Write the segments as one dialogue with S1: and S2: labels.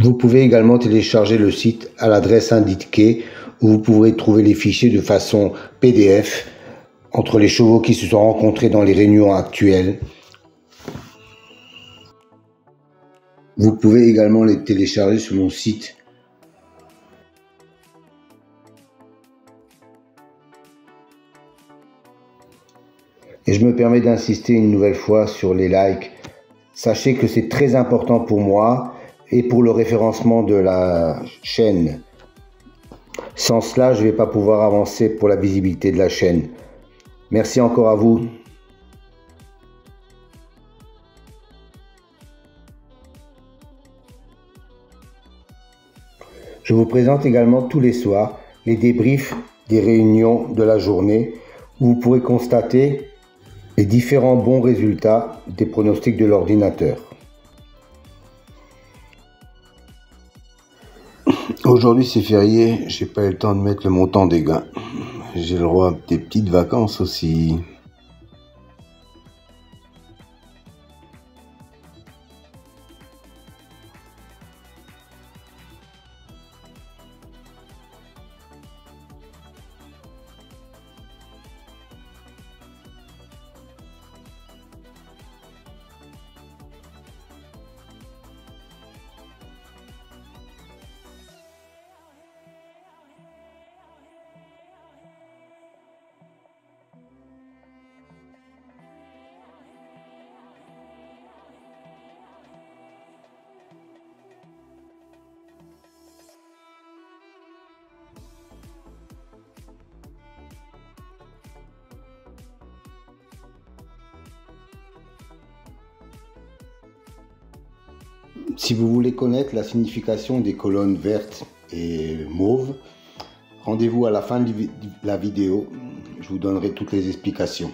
S1: Vous pouvez également télécharger le site à l'adresse indiquée où vous pourrez trouver les fichiers de façon PDF entre les chevaux qui se sont rencontrés dans les réunions actuelles. Vous pouvez également les télécharger sur mon site. Et je me permets d'insister une nouvelle fois sur les likes. Sachez que c'est très important pour moi et pour le référencement de la chaîne. Sans cela, je ne vais pas pouvoir avancer pour la visibilité de la chaîne. Merci encore à vous. Je vous présente également tous les soirs les débriefs des réunions de la journée où vous pourrez constater les différents bons résultats des pronostics de l'ordinateur. Aujourd'hui c'est férié, j'ai pas eu le temps de mettre le montant des gains. J'ai le droit à des petites vacances aussi. Si vous voulez connaître la signification des colonnes vertes et mauves, rendez-vous à la fin de la vidéo, je vous donnerai toutes les explications.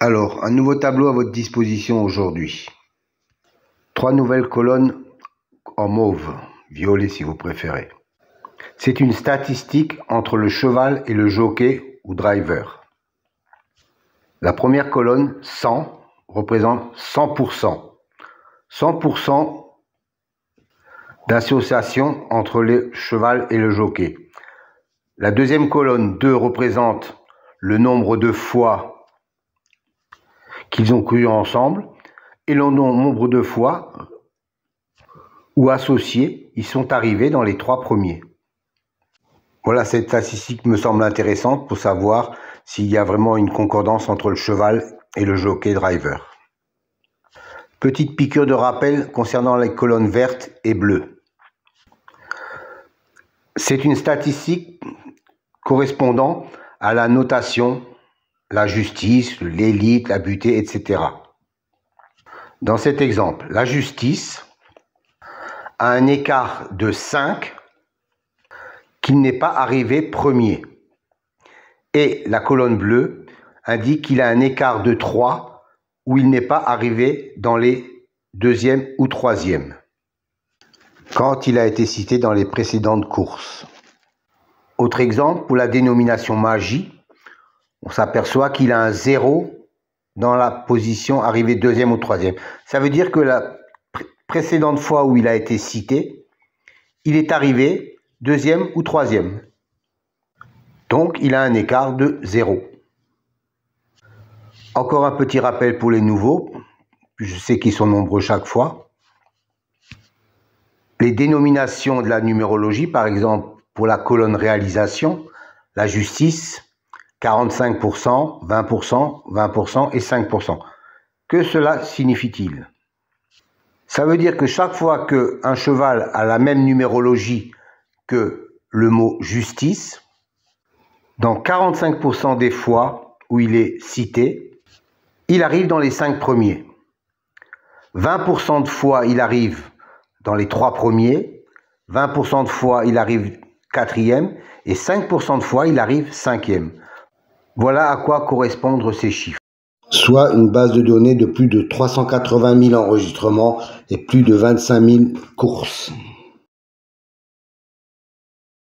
S1: Alors, un nouveau tableau à votre disposition aujourd'hui. 3 nouvelles colonnes en mauve, violet si vous préférez. C'est une statistique entre le cheval et le jockey ou driver. La première colonne, 100, représente 100%. 100% d'association entre le cheval et le jockey. La deuxième colonne, 2, représente le nombre de fois qu'ils ont couru ensemble et le nombre de fois où associés ils sont arrivés dans les 3 premiers. Voilà, cette statistique me semble intéressante pour savoir s'il y a vraiment une concordance entre le cheval et le jockey driver. Petite piqûre de rappel concernant les colonnes vertes et bleues. C'est une statistique correspondant à la notation, la justice, l'élite, la butée, etc. Dans cet exemple, la justice a un écart de 5 qu'il n'est pas arrivé premier. Et la colonne bleue indique qu'il a un écart de 3 où il n'est pas arrivé dans les deuxième ou troisième, quand il a été cité dans les précédentes courses. Autre exemple, pour la dénomination magie, on s'aperçoit qu'il a un 0 dans la position arrivée deuxième ou troisième. Ça veut dire que la précédente fois où il a été cité, il est arrivé deuxième ou troisième. Donc, il a un écart de 0. Encore un petit rappel pour les nouveaux, je sais qu'ils sont nombreux chaque fois. Les dénominations de la numérologie, par exemple, pour la colonne réalisation, la justice, 45%, 20%, 20% et 5%. Que cela signifie-t-il? Ça veut dire que chaque fois qu'un cheval a la même numérologie que le mot justice, dans 45% des fois où il est cité, il arrive dans les 5 premiers. 20% de fois, il arrive dans les 3 premiers. 20% de fois, il arrive 4e. Et 5% de fois, il arrive 5e. Voilà à quoi correspondent ces chiffres. Soit une base de données de plus de 380 000 enregistrements et plus de 25 000 courses.